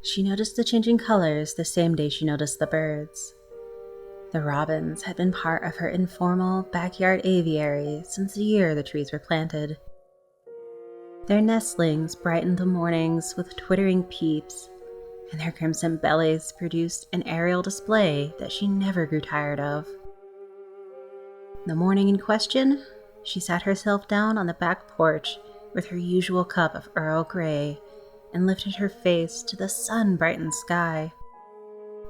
She noticed the changing colors the same day she noticed the birds. The robins had been part of her informal backyard aviary since the year the trees were planted. Their nestlings brightened the mornings with twittering peeps, and their crimson bellies produced an aerial display that she never grew tired of. The morning in question, she sat herself down on the back porch with her usual cup of Earl Grey and lifted her face to the sun-brightened sky,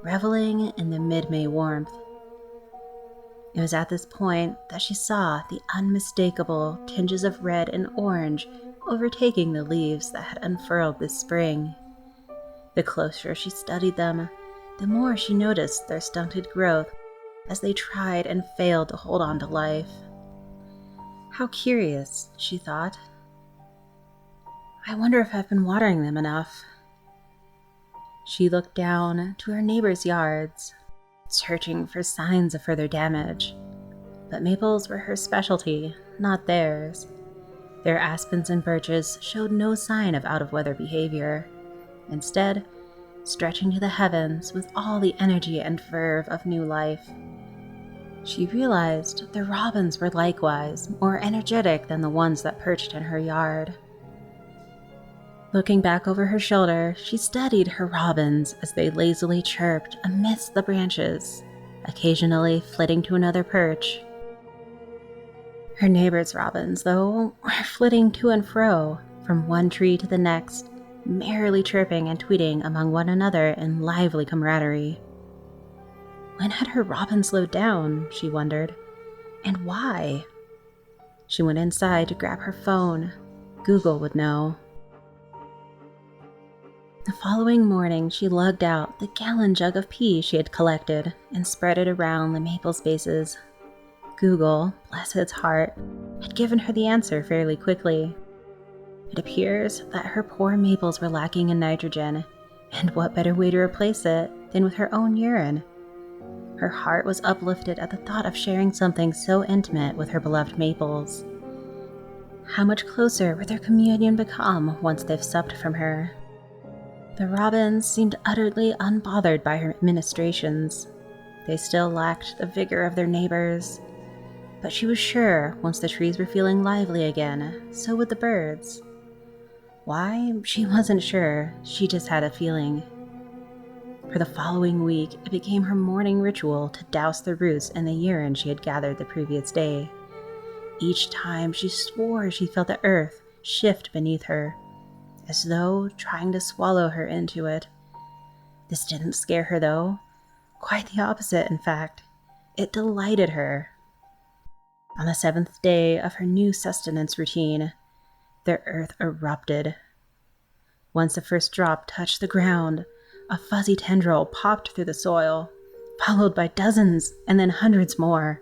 reveling in the mid-May warmth. It was at this point that she saw the unmistakable tinges of red and orange overtaking the leaves that had unfurled this spring. The closer she studied them, the more she noticed their stunted growth as they tried and failed to hold on to life. How curious, she thought. I wonder if I've been watering them enough. She looked down to her neighbors' yards, searching for signs of further damage. But maples were her specialty, not theirs. Their aspens and birches showed no sign of out-of-weather behavior. Instead, stretching to the heavens with all the energy and verve of new life. She realized the robins were likewise more energetic than the ones that perched in her yard. Looking back over her shoulder, she studied her robins as they lazily chirped amidst the branches, occasionally flitting to another perch. Her neighbor's robins, though, were flitting to and fro, from one tree to the next, merrily chirping and tweeting among one another in lively camaraderie. When had her robin slowed down, she wondered, and why? She went inside to grab her phone. Google would know. The following morning, she lugged out the gallon jug of pee she had collected and spread it around the maple spaces. Google, bless its heart, had given her the answer fairly quickly. It appears that her poor maples were lacking in nitrogen, and what better way to replace it than with her own urine? Her heart was uplifted at the thought of sharing something so intimate with her beloved maples. How much closer would their communion become once they've supped from her? The robins seemed utterly unbothered by her ministrations. They still lacked the vigor of their neighbors. But she was sure once the trees were feeling lively again, so would the birds. Why? She wasn't sure. She just had a feeling. For the following week, it became her morning ritual to douse the roots in the urine she had gathered the previous day. Each time she swore she felt the earth shift beneath her, as though trying to swallow her into it. This didn't scare her, though. Quite the opposite, in fact. It delighted her. On the 7th day of her new sustenance routine, the earth erupted. Once the first drop touched the ground, a fuzzy tendril popped through the soil, followed by dozens and then hundreds more.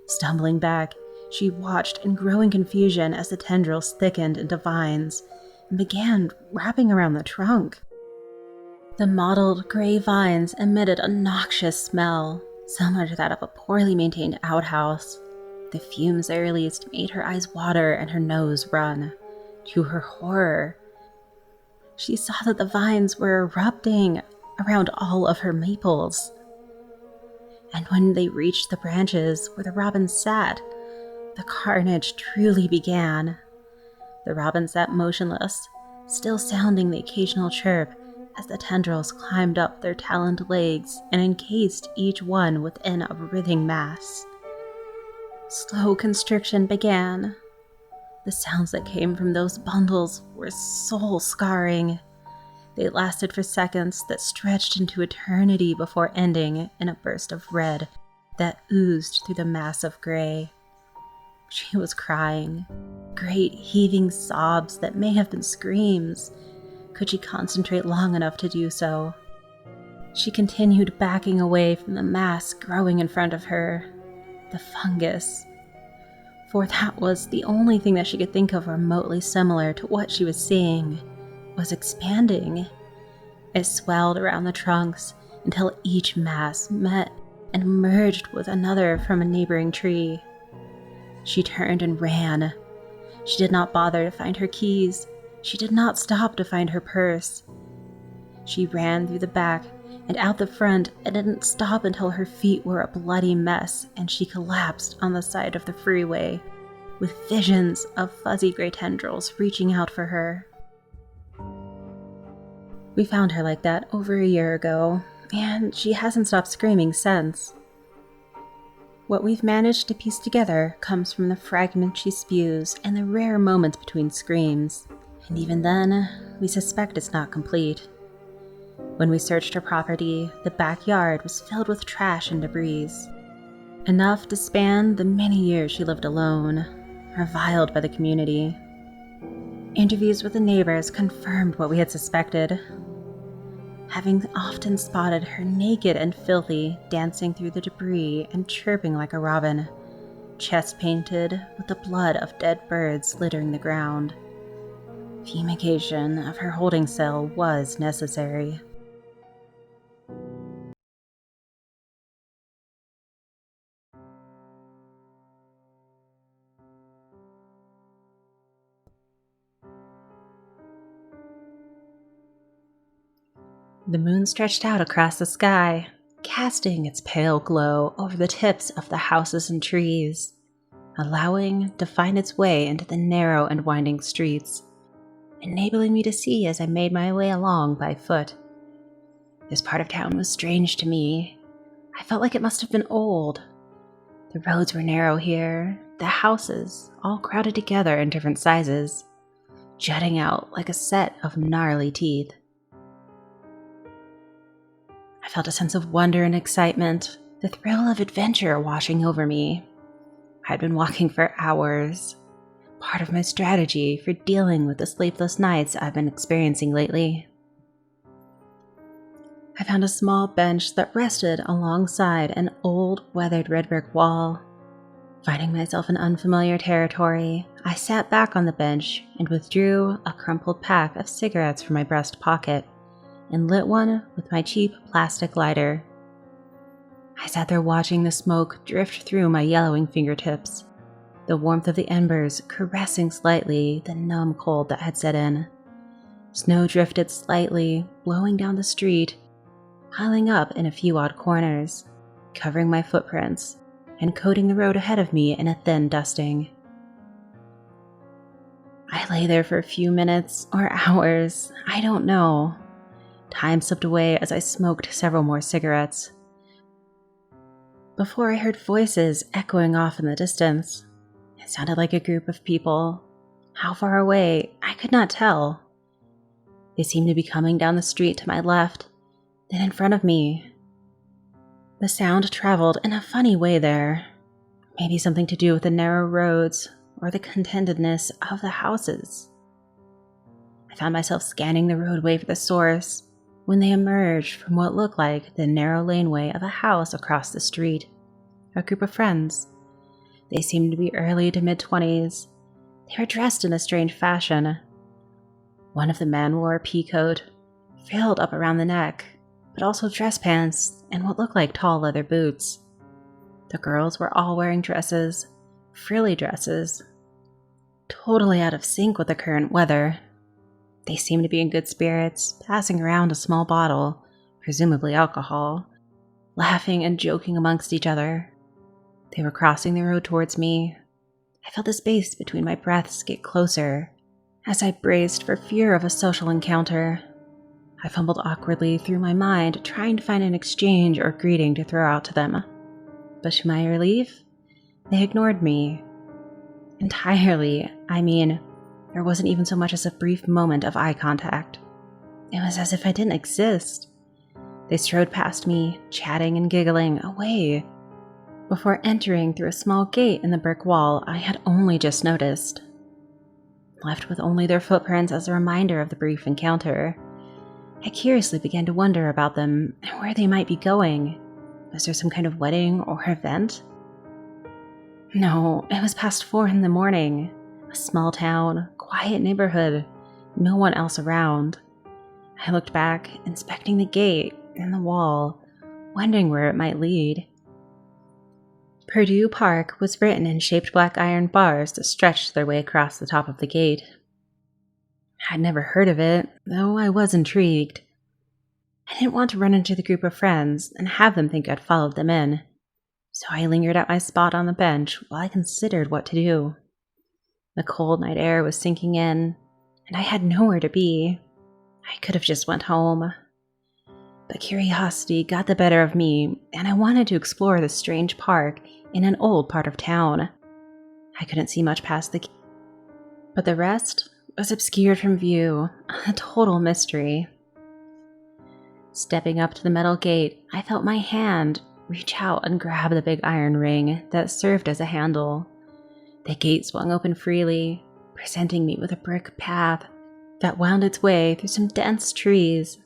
Stumbling back, she watched in growing confusion as the tendrils thickened into vines and began wrapping around the trunk. The mottled gray vines emitted a noxious smell, similar to that of a poorly maintained outhouse. The fumes they released made her eyes water and her nose run. To her horror, she saw that the vines were erupting around all of her maples. And when they reached the branches where the robins sat, the carnage truly began. The robins sat motionless, still sounding the occasional chirp as the tendrils climbed up their taloned legs and encased each one within a writhing mass. Slow constriction began. The sounds that came from those bundles were soul-scarring. They lasted for seconds that stretched into eternity before ending in a burst of red that oozed through the mass of gray. She was crying, great heaving sobs that may have been screams, could she concentrate long enough to do so. She continued backing away from the mass growing in front of her, the fungus, for that was the only thing that she could think of remotely similar to what she was seeing, was expanding. It swelled around the trunks until each mass met and merged with another from a neighboring tree. She turned and ran. She did not bother to find her keys. She did not stop to find her purse. She ran through the back and out the front and didn't stop until her feet were a bloody mess and she collapsed on the side of the freeway, with visions of fuzzy gray tendrils reaching out for her. We found her like that over a year ago, and she hasn't stopped screaming since. What we've managed to piece together comes from the fragments she spews and the rare moments between screams, and even then, we suspect it's not complete. When we searched her property, the backyard was filled with trash and debris, enough to span the many years she lived alone, reviled by the community. Interviews with the neighbors confirmed what we had suspected, having often spotted her naked and filthy, dancing through the debris and chirping like a robin, chest painted with the blood of dead birds littering the ground. Fumigation of her holding cell was necessary. The moon stretched out across the sky, casting its pale glow over the tips of the houses and trees, allowing to find its way into the narrow and winding streets, enabling me to see as I made my way along by foot. This part of town was strange to me. I felt like it must have been old. The roads were narrow here, the houses all crowded together in different sizes, jutting out like a set of gnarly teeth. I felt a sense of wonder and excitement, the thrill of adventure washing over me. I'd been walking for hours, part of my strategy for dealing with the sleepless nights I've been experiencing lately. I found a small bench that rested alongside an old, weathered red brick wall. Finding myself in unfamiliar territory, I sat back on the bench and withdrew a crumpled pack of cigarettes from my breast pocket and lit one with my cheap plastic lighter. I sat there watching the smoke drift through my yellowing fingertips, the warmth of the embers caressing slightly the numb cold that had set in. Snow drifted slightly, blowing down the street, piling up in a few odd corners, covering my footprints and coating the road ahead of me in a thin dusting. I lay there for a few minutes or hours, I don't know. Time slipped away as I smoked several more cigarettes, before I heard voices echoing off in the distance. It sounded like a group of people. How far away, I could not tell. They seemed to be coming down the street to my left, then in front of me. The sound traveled in a funny way there. Maybe something to do with the narrow roads or the contentedness of the houses. I found myself scanning the roadway for the source when they emerged from what looked like the narrow laneway of a house across the street. A group of friends. They seemed to be early to mid-20s. They were dressed in a strange fashion. One of the men wore a pea coat, frilled up around the neck, but also dress pants and what looked like tall leather boots. The girls were all wearing dresses, frilly dresses, totally out of sync with the current weather. They seemed to be in good spirits, passing around a small bottle, presumably alcohol, laughing and joking amongst each other. They were crossing the road towards me. I felt the space between my breaths get closer as I braced for fear of a social encounter. I fumbled awkwardly through my mind, trying to find an exchange or greeting to throw out to them. But to my relief, they ignored me. Entirely, I mean, there wasn't even so much as a brief moment of eye contact. It was as if I didn't exist. They strode past me, chatting and giggling away, before entering through a small gate in the brick wall I had only just noticed. Left with only their footprints as a reminder of the brief encounter, I curiously began to wonder about them and where they might be going. Was there some kind of wedding or event? No, it was past 4 in the morning. A small town, quiet neighborhood, no one else around. I looked back, inspecting the gate and the wall, wondering where it might lead. Purdue Park was written in shaped black iron bars that stretched their way across the top of the gate. I'd never heard of it, though I was intrigued. I didn't want to run into the group of friends and have them think I'd followed them in, so I lingered at my spot on the bench while I considered what to do. The cold night air was sinking in, and I had nowhere to be. I could have just went home. But curiosity got the better of me, and I wanted to explore this strange park in an old part of town. I couldn't see much past the gate, but the rest was obscured from view, a total mystery. Stepping up to the metal gate, I felt my hand reach out and grab the big iron ring that served as a handle. The gate swung open freely, presenting me with a brick path that wound its way through some dense trees.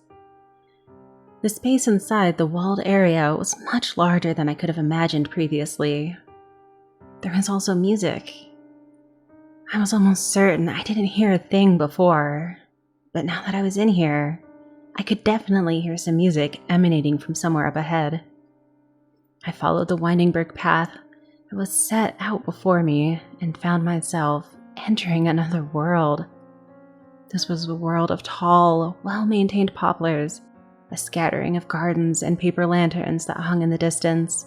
The space inside the walled area was much larger than I could have imagined previously. There was also music. I was almost certain I didn't hear a thing before, but now that I was in here, I could definitely hear some music emanating from somewhere up ahead. I followed the winding brick path that was set out before me and found myself entering another world. This was a world of tall, well-maintained poplars, a scattering of gardens and paper lanterns that hung in the distance.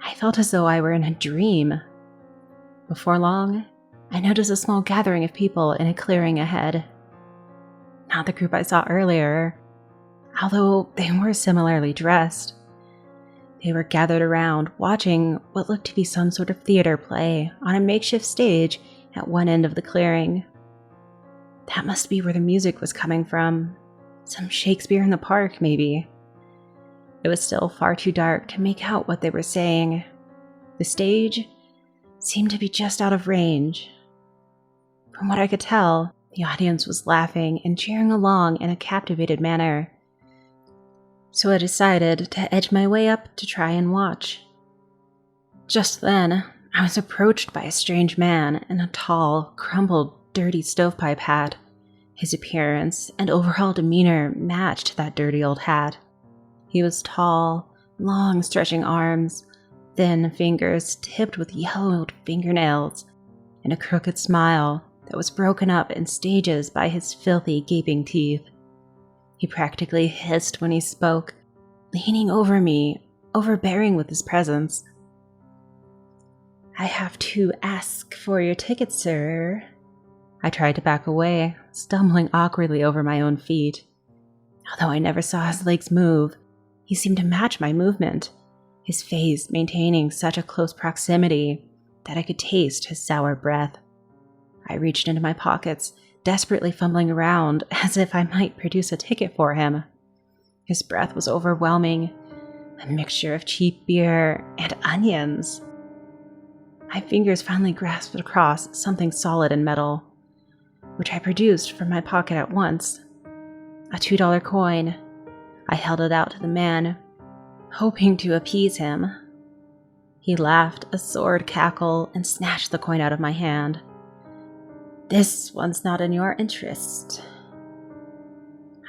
I felt as though I were in a dream. Before long, I noticed a small gathering of people in a clearing ahead. Not the group I saw earlier, although they were similarly dressed. They were gathered around, watching what looked to be some sort of theater play on a makeshift stage at one end of the clearing. That must be where the music was coming from. Some Shakespeare in the Park, maybe. It was still far too dark to make out what they were saying. The stage seemed to be just out of range. From what I could tell, the audience was laughing and cheering along in a captivated manner. So I decided to edge my way up to try and watch. Just then, I was approached by a strange man in a tall, crumpled, dirty stovepipe hat. His appearance and overall demeanor matched that dirty old hat. He was tall, long stretching arms, thin fingers tipped with yellowed fingernails, and a crooked smile that was broken up in stages by his filthy, gaping teeth. He practically hissed when he spoke, leaning over me, overbearing with his presence. "I have to ask for your ticket, sir." I tried to back away, stumbling awkwardly over my own feet. Although I never saw his legs move, he seemed to match my movement, his face maintaining such a close proximity that I could taste his sour breath. I reached into my pockets, desperately fumbling around as if I might produce a ticket for him. His breath was overwhelming, a mixture of cheap beer and onions. My fingers finally grasped across something solid and metal, which I produced from my pocket at once. A $2 coin. I held it out to the man, hoping to appease him. He laughed a sordid cackle and snatched the coin out of my hand. "This one's not in your interest."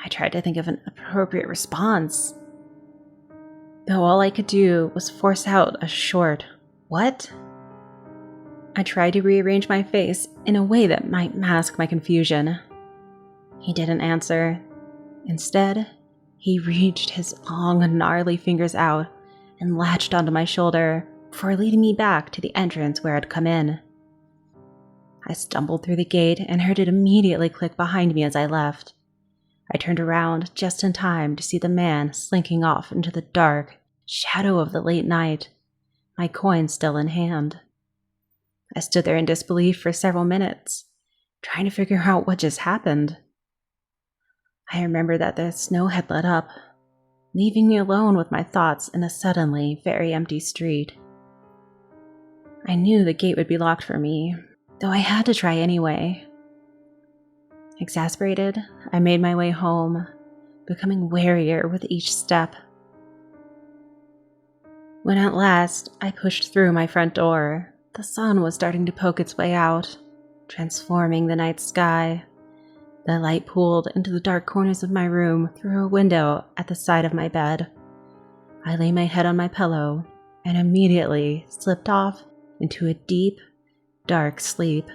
I tried to think of an appropriate response, though all I could do was force out a short, "What?" I tried to rearrange my face in a way that might mask my confusion. He didn't answer. Instead, he reached his long, gnarly fingers out and latched onto my shoulder before leading me back to the entrance where I'd come in. I stumbled through the gate and heard it immediately click behind me as I left. I turned around just in time to see the man slinking off into the dark shadow of the late night, my coin still in hand. I stood there in disbelief for several minutes, trying to figure out what just happened. I remember that the snow had let up, leaving me alone with my thoughts in a suddenly very empty street. I knew the gate would be locked for me, though I had to try anyway. Exasperated, I made my way home, becoming warier with each step. When at last I pushed through my front door, the sun was starting to poke its way out, transforming the night sky. The light pooled into the dark corners of my room through a window at the side of my bed. I lay my head on my pillow and immediately slipped off into a deep, dark sleep.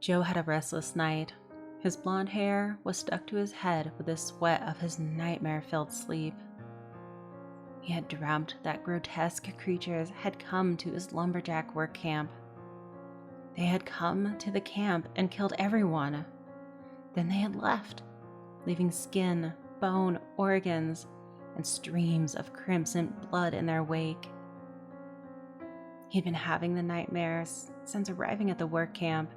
Joe had a restless night. His blonde hair was stuck to his head with the sweat of his nightmare-filled sleep. He had dreamt that grotesque creatures had come to his lumberjack work camp. They had come to the camp and killed everyone. Then they had left, leaving skin, bone, organs, and streams of crimson blood in their wake. He'd been having the nightmares since arriving at the work camp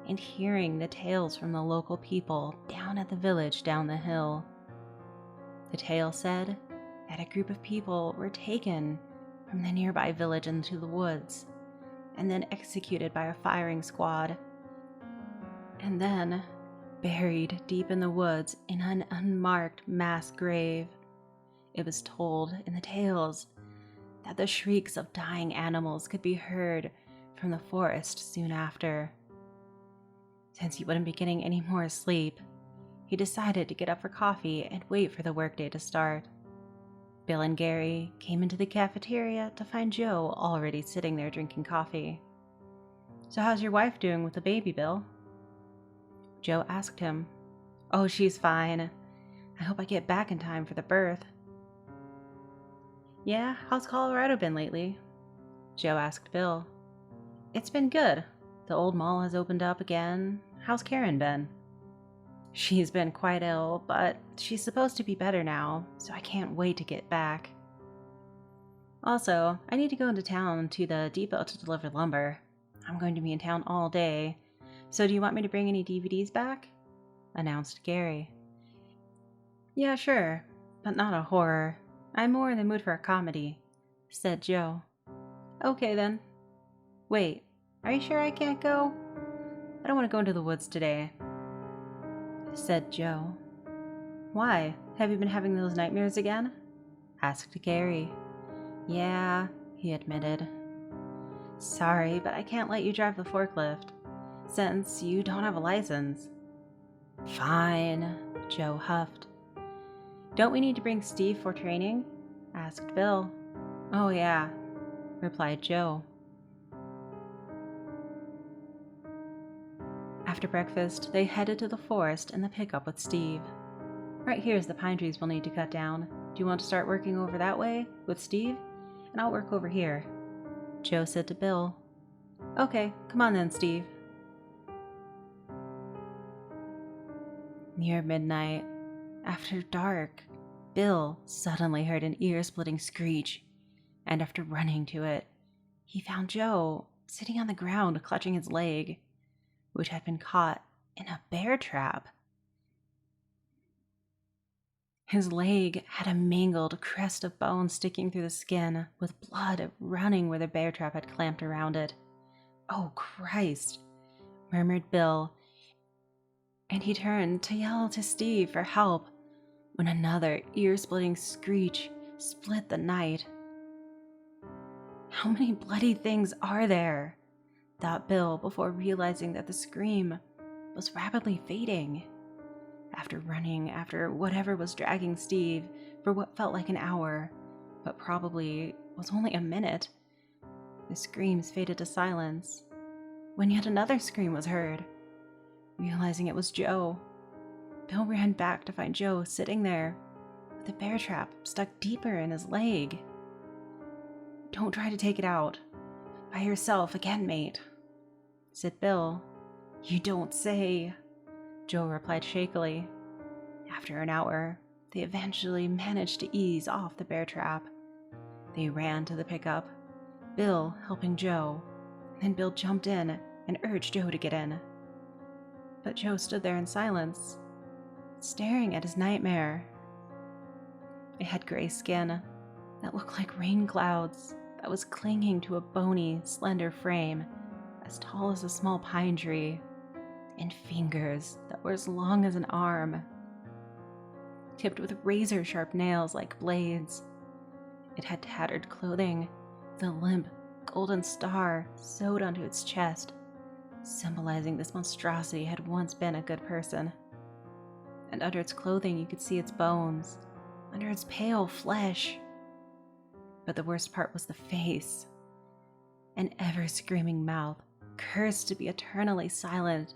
and hearing the tales from the local people down at the village down the hill. The tale said that a group of people were taken from the nearby village into the woods and then executed by a firing squad, and then buried deep in the woods in an unmarked mass grave. It was told in the tales that the shrieks of dying animals could be heard from the forest soon after. Since he wouldn't be getting any more sleep, he decided to get up for coffee and wait for the workday to start. Bill and Gary came into the cafeteria to find Joe already sitting there drinking coffee. "So how's your wife doing with the baby, Bill?" Joe asked him. "Oh, she's fine. I hope I get back in time for the birth." "Yeah, how's Colorado been lately?" Joe asked Bill. "It's been good. The old mall has opened up again. How's Karen been?" "She's been quite ill, but she's supposed to be better now, so I can't wait to get back. Also, I need to go into town to the depot to deliver lumber. I'm going to be in town all day, so do you want me to bring any DVDs back?" announced Gary. "Yeah, sure, but not a horror. I'm more in the mood for a comedy," said Joe. "Okay then. Wait, are you sure I can't go? I don't want to go into the woods today," said Joe. "Why? Have you been having those nightmares again?" asked Gary. "Yeah," he admitted. "Sorry, but I can't let you drive the forklift, since you don't have a license." "Fine," Joe huffed. "Don't we need to bring Steve for training?" asked Bill. "Oh yeah," replied Joe. After breakfast, they headed to the forest in the pickup with Steve. "Right here's the pine trees we'll need to cut down. Do you want to start working over that way with Steve? And I'll work over here," Joe said to Bill. "Okay, come on then, Steve." Near midnight, after dark, Bill suddenly heard an ear-splitting screech, and after running to it, he found Joe sitting on the ground clutching his leg, which had been caught in a bear trap. His leg had a mangled crest of bone sticking through the skin, with blood running where the bear trap had clamped around it. "Oh, Christ," murmured Bill, and he turned to yell to Steve for help when another ear-splitting screech split the night. "How many bloody things are there?" thought Bill before realizing that the scream was rapidly fading. After running after whatever was dragging Steve for what felt like an hour, but probably was only a minute, the screams faded to silence when yet another scream was heard. Realizing it was Joe, Bill ran back to find Joe sitting there with the bear trap stuck deeper in his leg. "Don't try to take it out by yourself again, mate," said Bill. "You don't say," Joe replied shakily. After an hour, they eventually managed to ease off the bear trap. They ran to the pickup, Bill helping Joe, then Bill jumped in and urged Joe to get in. But Joe stood there in silence, staring at his nightmare. It had gray skin that looked like rain clouds that was clinging to a bony, slender frame as tall as a small pine tree, and fingers that were as long as an arm, tipped with razor-sharp nails like blades. It had tattered clothing with a limp, golden star sewed onto its chest, symbolizing this monstrosity had once been a good person. And under its clothing you could see its bones, under its pale flesh. But the worst part was the face. An ever-screaming mouth, cursed to be eternally silent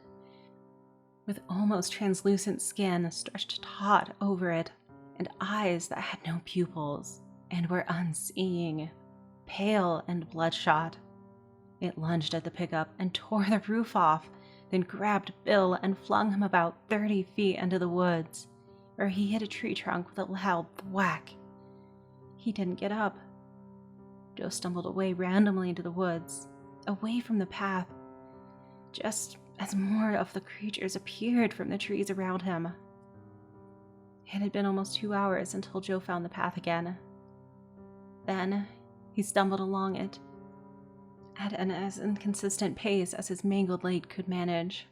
with almost translucent skin stretched taut over it, and eyes that had no pupils and were unseeing, pale and bloodshot. It lunged at the pickup and tore the roof off, then grabbed Bill and flung him about 30 feet into the woods, where he hit a tree trunk with a loud thwack. He didn't get up. Joe stumbled away randomly into the woods, away from the path, just as more of the creatures appeared from the trees around him. It had been almost 2 hours until Joe found the path again. Then he stumbled along it at an as inconsistent pace as his mangled leg could manage.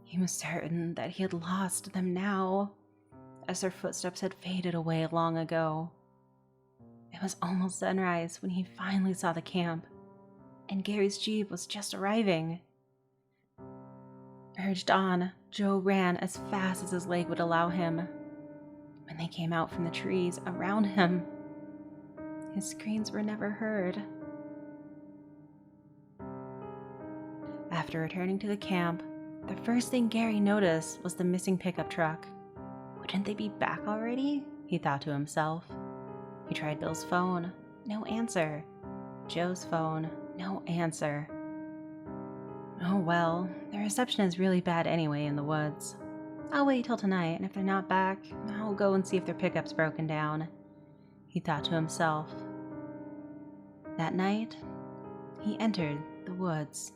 He was certain that he had lost them now, as their footsteps had faded away long ago. It was almost sunrise when he finally saw the camp, and Gary's Jeep was just arriving. Urged on, Joe ran as fast as his leg would allow him. When they came out from the trees around him, his screams were never heard. After returning to the camp, the first thing Gary noticed was the missing pickup truck. Wouldn't they be back already? He thought to himself. He tried Bill's phone. No answer. Joe's phone. No answer. Oh well, the reception is really bad anyway in the woods. I'll wait till tonight, and if they're not back, I'll go and see if their pickup's broken down, he thought to himself. That night, he entered the woods.